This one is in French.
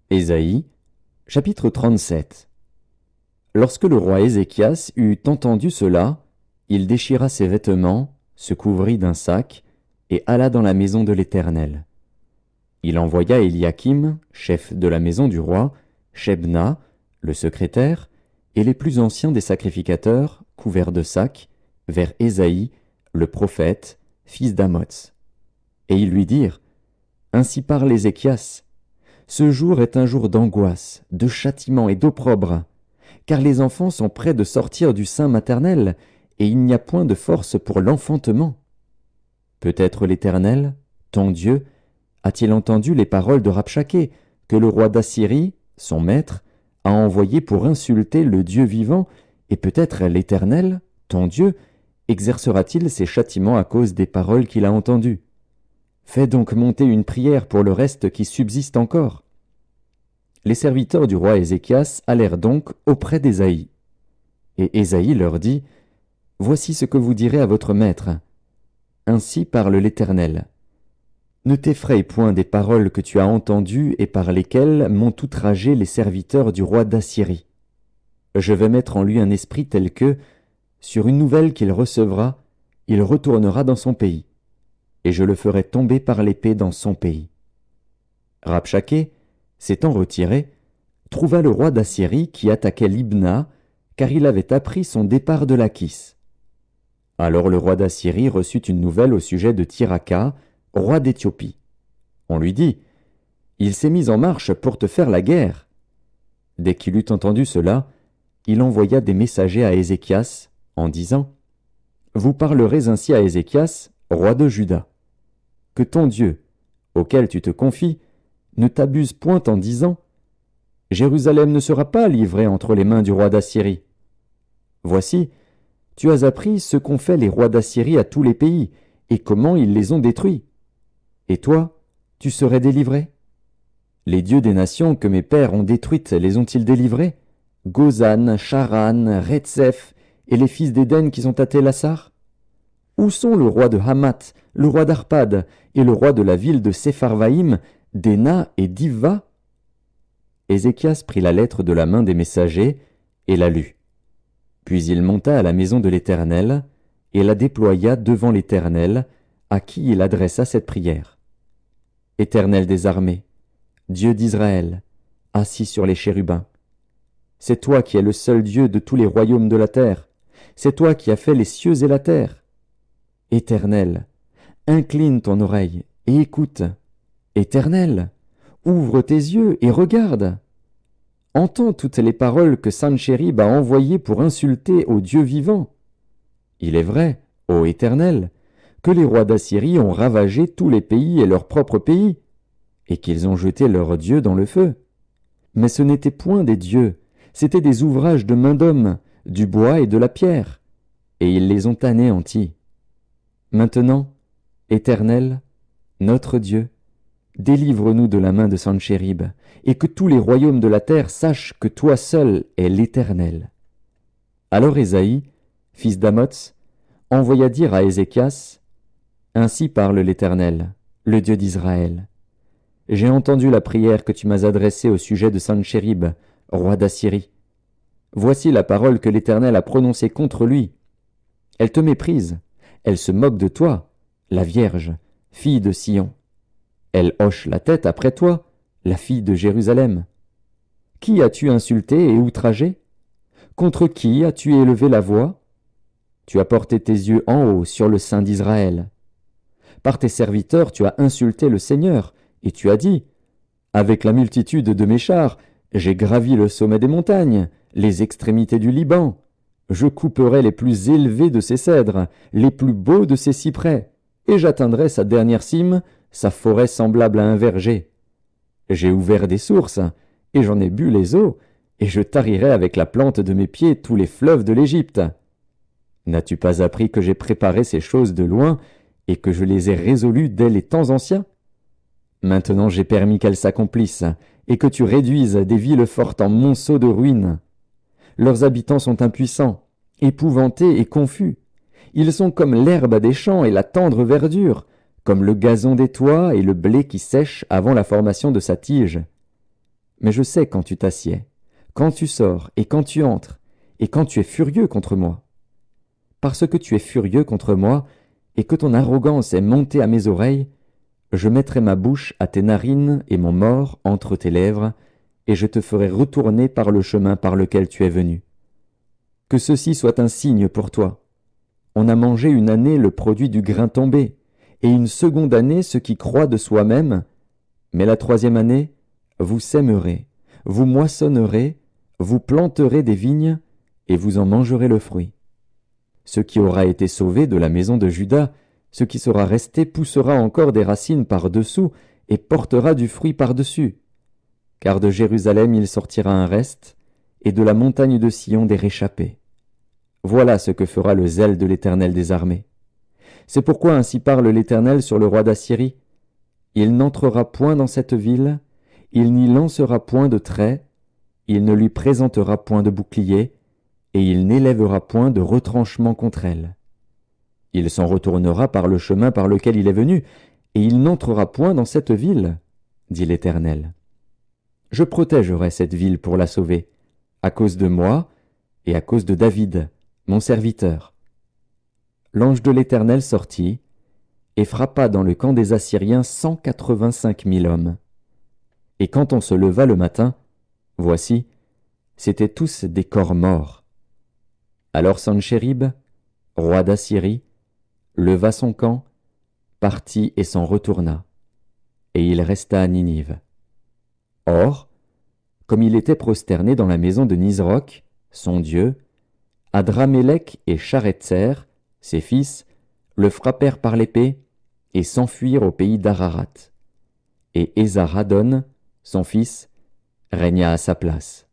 Ésaïe, chapitre 37. Lorsque le roi Ézéchias eut entendu cela, il déchira ses vêtements, se couvrit d'un sac, et alla dans la maison de l'Éternel. Il envoya Éliakim, chef de la maison du roi, Shebna, le secrétaire, et les plus anciens des sacrificateurs, couverts de sacs, vers Ésaïe, le prophète, fils d'Amoz. Et ils lui dirent, « Ainsi parle Ézéchias, ce jour est un jour d'angoisse, de châtiment et d'opprobre, car les enfants sont près de sortir du sein maternel, et il n'y a point de force pour l'enfantement. Peut-être l'Éternel, ton Dieu, a-t-il entendu les paroles de Rabshaké, que le roi d'Assyrie, son maître, a envoyé pour insulter le Dieu vivant, et peut-être l'Éternel, ton Dieu, exercera-t-il ses châtiments à cause des paroles qu'il a entendues. Fais donc monter une prière pour le reste qui subsiste encore. » Les serviteurs du roi Ézéchias allèrent donc auprès d'Ésaïe. Et Ésaïe leur dit, « Voici ce que vous direz à votre maître. Ainsi parle l'Éternel. Ne t'effraie point des paroles que tu as entendues et par lesquelles m'ont outragé les serviteurs du roi d'Assyrie. Je vais mettre en lui un esprit tel que, sur une nouvelle qu'il recevra, il retournera dans son pays, et je le ferai tomber par l'épée dans son pays. » Rabshaké, s'étant retiré, trouva le roi d'Assyrie qui attaquait Libna, car il avait appris son départ de Lachis. Alors le roi d'Assyrie reçut une nouvelle au sujet de Tirhaka, roi d'Éthiopie. On lui dit, « Il s'est mis en marche pour te faire la guerre. » Dès qu'il eut entendu cela, il envoya des messagers à Ézéchias, en disant, « Vous parlerez ainsi à Ézéchias, roi de Juda. Que ton Dieu, auquel tu te confies, ne t'abuse point en disant, « Jérusalem ne sera pas livrée entre les mains du roi d'Assyrie. » Voici, tu as appris ce qu'ont fait les rois d'Assyrie à tous les pays, et comment ils les ont détruits. Et toi, tu serais délivré? Les dieux des nations que mes pères ont détruites les ont-ils délivrés? Gozan, Charan, Retsef, et les fils d'Éden qui sont à Télassar? Où sont le roi de Hamath, le roi d'Arpad, et le roi de la ville de Sepharvaïm, d'Ena et d'Ivva? Ézéchias prit la lettre de la main des messagers et la lut. Puis il monta à la maison de l'Éternel et la déploya devant l'Éternel, à qui il adressa cette prière. « Éternel des armées, Dieu d'Israël, assis sur les chérubins, c'est toi qui es le seul Dieu de tous les royaumes de la terre, c'est toi qui as fait les cieux et la terre. Éternel, incline ton oreille et écoute. Éternel, ouvre tes yeux et regarde. Entends toutes les paroles que Sanchérib a envoyées pour insulter au Dieu vivant. Il est vrai, ô Éternel, que les rois d'Assyrie ont ravagé tous les pays et leur propre pays, et qu'ils ont jeté leurs dieux dans le feu. Mais ce n'étaient point des dieux, c'étaient des ouvrages de main d'homme, du bois et de la pierre, et ils les ont anéantis. Maintenant, Éternel, notre Dieu, délivre-nous de la main de Sanchérib, et que tous les royaumes de la terre sachent que toi seul es l'Éternel. » Alors Ésaïe, fils d'Amoz, envoya dire à Ézéchias, « Ainsi parle l'Éternel, le Dieu d'Israël. J'ai entendu la prière que tu m'as adressée au sujet de Sanchérib, roi d'Assyrie. Voici la parole que l'Éternel a prononcée contre lui. Elle te méprise, elle se moque de toi, la Vierge, fille de Sion. Elle hoche la tête après toi, la fille de Jérusalem. Qui as-tu insulté et outragé? Contre qui as-tu élevé la voix? Tu as porté tes yeux en haut sur le sein d'Israël. Par tes serviteurs tu as insulté le Seigneur, et tu as dit, « Avec la multitude de mes chars, j'ai gravi le sommet des montagnes, les extrémités du Liban. Je couperai les plus élevés de ses cèdres, les plus beaux de ses cyprès, et j'atteindrai sa dernière cime, sa forêt semblable à un verger. J'ai ouvert des sources, et j'en ai bu les eaux, et je tarirai avec la plante de mes pieds tous les fleuves de l'Égypte. N'as-tu pas appris que j'ai préparé ces choses de loin, et que je les ai résolues dès les temps anciens? Maintenant j'ai permis qu'elles s'accomplissent, et que tu réduises des villes fortes en monceaux de ruines. Leurs habitants sont impuissants, épouvantés et confus. Ils sont comme l'herbe des champs et la tendre verdure, comme le gazon des toits et le blé qui sèche avant la formation de sa tige. Mais je sais quand tu t'assieds, quand tu sors et quand tu entres, et quand tu es furieux contre moi. Parce que tu es furieux contre moi, et que ton arrogance est montée à mes oreilles, je mettrai ma bouche à tes narines et mon mors entre tes lèvres, et je te ferai retourner par le chemin par lequel tu es venu. Que ceci soit un signe pour toi. On a mangé une année le produit du grain tombé, et une seconde année ce qui croît de soi-même, mais la troisième année, vous sèmerez, vous moissonnerez, vous planterez des vignes, et vous en mangerez le fruit. Ce qui aura été sauvé de la maison de Juda, ce qui sera resté poussera encore des racines par-dessous et portera du fruit par-dessus. Car de Jérusalem il sortira un reste, et de la montagne de Sion des réchappés. Voilà ce que fera le zèle de l'Éternel des armées. C'est pourquoi ainsi parle l'Éternel sur le roi d'Assyrie. Il n'entrera point dans cette ville, il n'y lancera point de trait, il ne lui présentera point de bouclier, et il n'élèvera point de retranchement contre elle. Il s'en retournera par le chemin par lequel il est venu, et il n'entrera point dans cette ville, dit l'Éternel. Je protégerai cette ville pour la sauver, à cause de moi et à cause de David, mon serviteur. L'ange de l'Éternel sortit et frappa dans le camp des Assyriens 185 000 hommes. Et quand on se leva le matin, voici, c'étaient tous des corps morts. Alors Sanchérib, roi d'Assyrie, leva son camp, partit et s'en retourna, et il resta à Ninive. Or, comme il était prosterné dans la maison de Nisroch, son dieu, Adramélec et Charetzer, ses fils, le frappèrent par l'épée et s'enfuirent au pays d'Ararat. Et Esarhaddon, son fils, régna à sa place.